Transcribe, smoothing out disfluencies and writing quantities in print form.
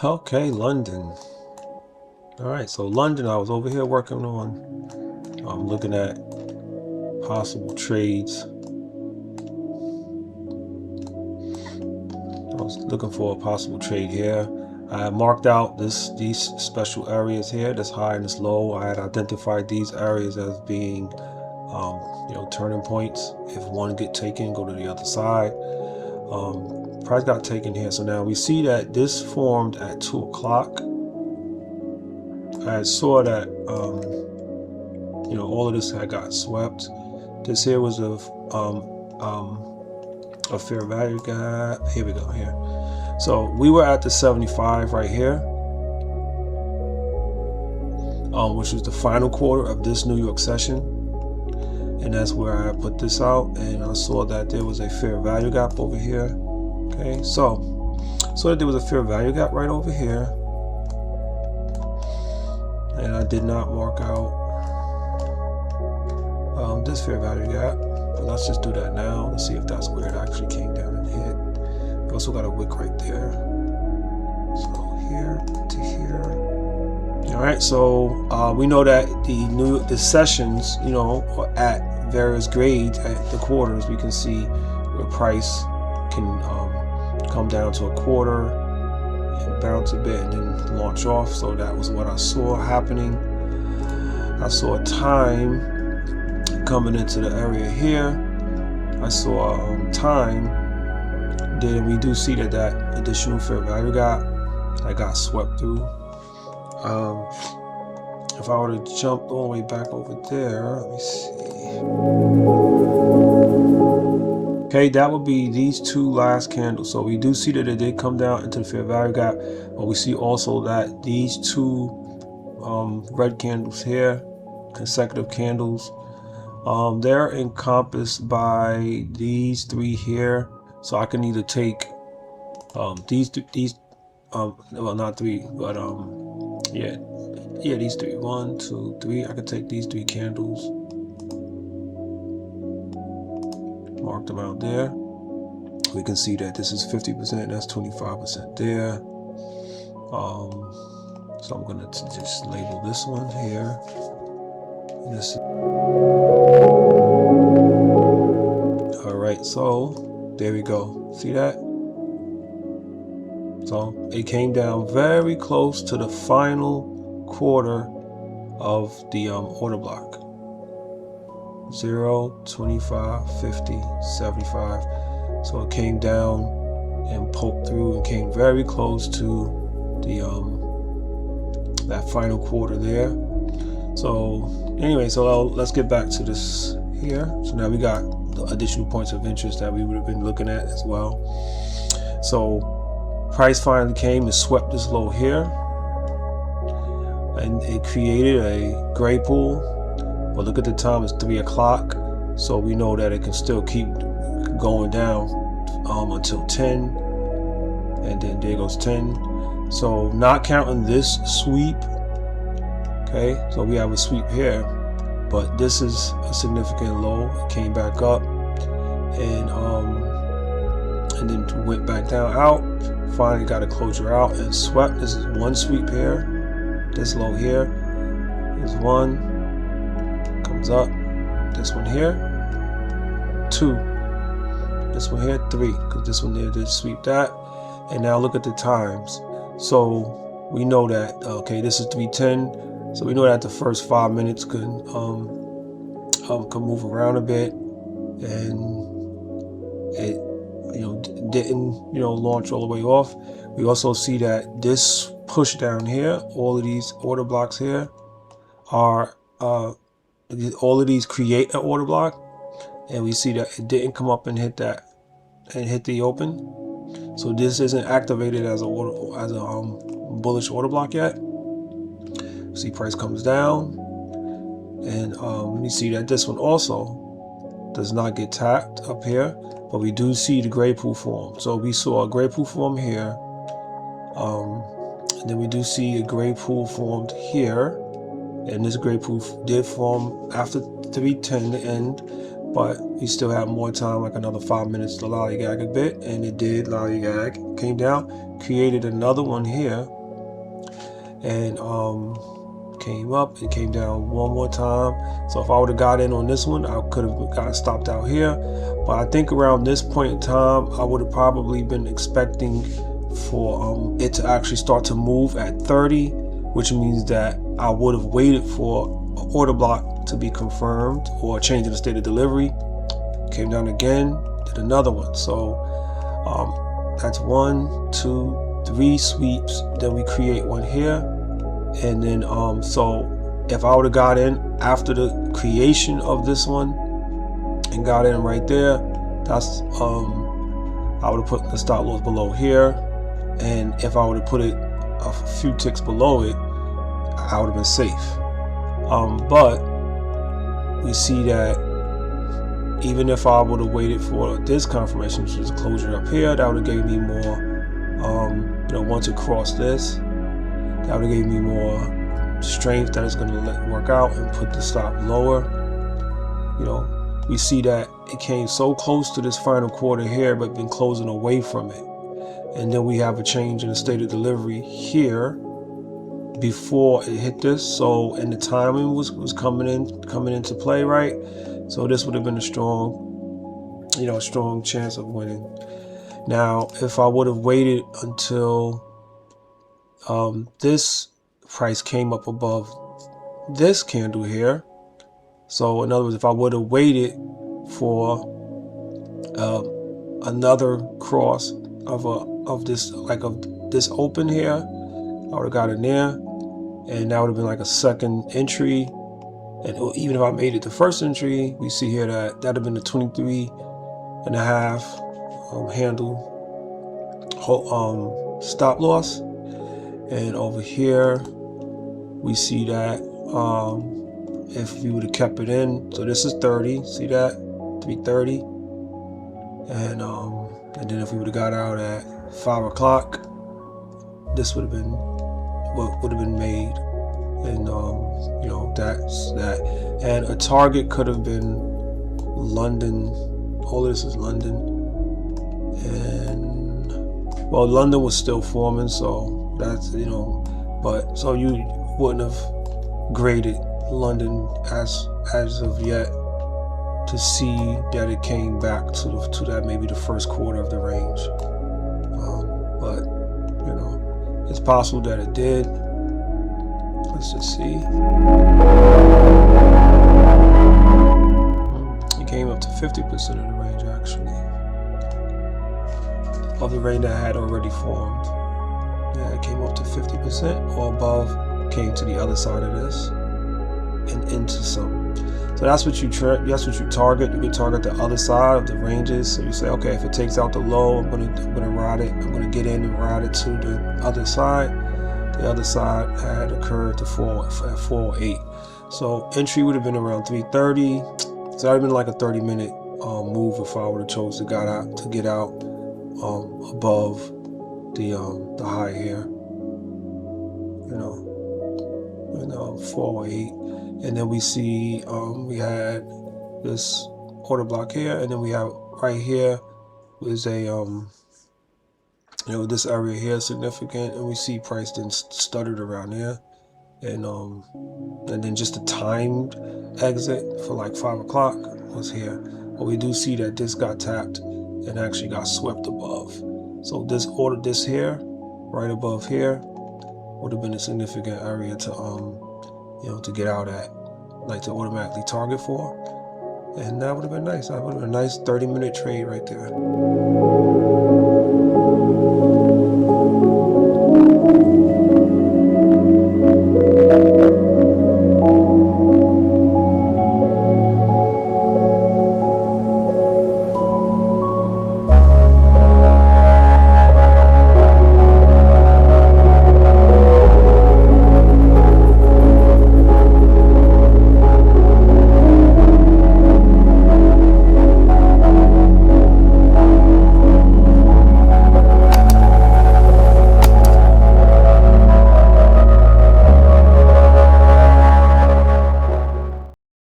Okay, London. All right, so London, I was over here working on, looking at possible trades. I was looking for a possible trade here. I marked out these special areas here, this high and this low. I had identified these areas as being, turning points. If one get taken, go to the other side. Price got taken here, so now we see that this formed at 2 o'clock. I saw that all of this had got swept. This here was a fair value gap. Here we go. Here, so we were at the 75 right here, which was the final quarter of this New York session, and that's where I put this out. And I saw that there was a fair value gap over here. Okay, so that there was a fair value gap right over here, and I did not mark out this fair value gap, but let's just do that now. Let's see if that's where it actually came down and hit. We also got a wick right there, so here to here. All right, so we know that the sessions, are at various grades at the quarters. We can see where price can come down to a quarter and bounce a bit and then launch off. So that was what I saw happening. I saw time coming into the area here. I saw time. Then we do see that additional fair value gap that got swept through. If I were to jump all the way back over there, let me see. Okay, that would be these two last candles. So we do see that it did come down into the fair value gap, but we see also that these two red candles here, consecutive candles, they're encompassed by these three here. So I can either take these well, not three, but yeah, these three. 1, 2, 3. I could take these three candles, mark them out there. We can see that this is 50%. That's 25% there. So I'm gonna just label this one here. This. All right, so there we go. See that? So it came down very close to the final quarter of the order block. 0, 25, 50, 75. So it came down and poked through and came very close to the that final quarter there. So anyway, so let's get back to this here. So now we got the additional points of interest that we would have been looking at as well. So price finally came and swept this low here, and it created a gray pool. But look at the time, it's 3 o'clock, so we know that it can still keep going down until 10, and then there goes 10. So not counting this sweep. Okay, so we have a sweep here, but this is a significant low. It came back up and then went back down out. Finally got a closure out and swept. This is one sweep here. This low here is 1. Comes up. This one here, 2. This one here, 3. Because this one there did sweep that. And now look at the times. So we know that this is 3:10. So we know that the first 5 minutes can move around a bit, and it didn't launch all the way off. We also see that this push down here, all of these order blocks here are all of these create an order block, and we see that it didn't come up and hit that and hit the open. So this isn't activated as a bullish order block yet. See, price comes down, and we see that this one also does not get tapped up here, but we do see the gray pool form. So we saw a gray pool form here, and then we do see a gray pool formed here, and this gray pool did form after 3:10 the end, but you still have more time, like another 5 minutes to lollygag a bit, and it did lollygag. Came down, created another one here, and came up and came down one more time. So if I would have got in on this one, I could have got stopped out here. But I think around this point in time, I would have probably been expecting for it to actually start to move at 30, which means that I would have waited for an order block to be confirmed or change in the state of delivery. Came down again, did another one. So that's 1, 2, 3 sweeps. Then we create one here. And then so if I would have got in after the creation of this one and got in right there, that's I would have put the stop loss below here, and if I would have put it a few ticks below it, I would have been safe. But we see that even if I would have waited for this confirmation, which is closure up here, that would have gave me more once it crossed this, that would have gave me more strength that is going to work out and put the stop lower. We see that it came so close to this final quarter here, but been closing away from it. And then we have a change in the state of delivery here before it hit this. So, and the timing was coming into play, right? So this would have been a strong, strong chance of winning. Now, if I would have waited until this price came up above this candle here, so in other words, if I would have waited for another cross of this open here, I would have got in there, and that would have been like a second entry. And even if I made it the first entry, we see here that that'd have been the 23.5 handle stop loss. And over here we see that if we would have kept it in, so this is 30, see that 330, and then if we would have got out at 5 o'clock, this would have been what would have been made. And that's that. And a target could have been London. All of this is London, and well, London was still forming, so that's but so you wouldn't have graded London as of yet to see that it came back to that maybe the first quarter of the range. But it's possible that it did. Let's just see. It came up to 50% of the range, actually, of the range that had already formed. Yeah, it came up to 50% or above, came to the other side of this and into some. So that's what you target. You can target the other side of the ranges. So you say, okay, if it takes out the low, I'm gonna ride it. I'm gonna get in and ride it to the other side. The other side had occurred to fall at 408. So entry would have been around 330. So that would have been like a 30-minute move if I would have chose to get out above the high here. 408. And then we see we had this order block here, and then we have right here is a this area here is significant, and we see price then stuttered around there, and then just a timed exit for like 5 o'clock was here. But we do see that this got tapped and actually got swept above. So this here, right above here, would have been a significant area to to get out at, like to automatically target for. And that would have been nice. That would have been a nice 30-minute trade right there.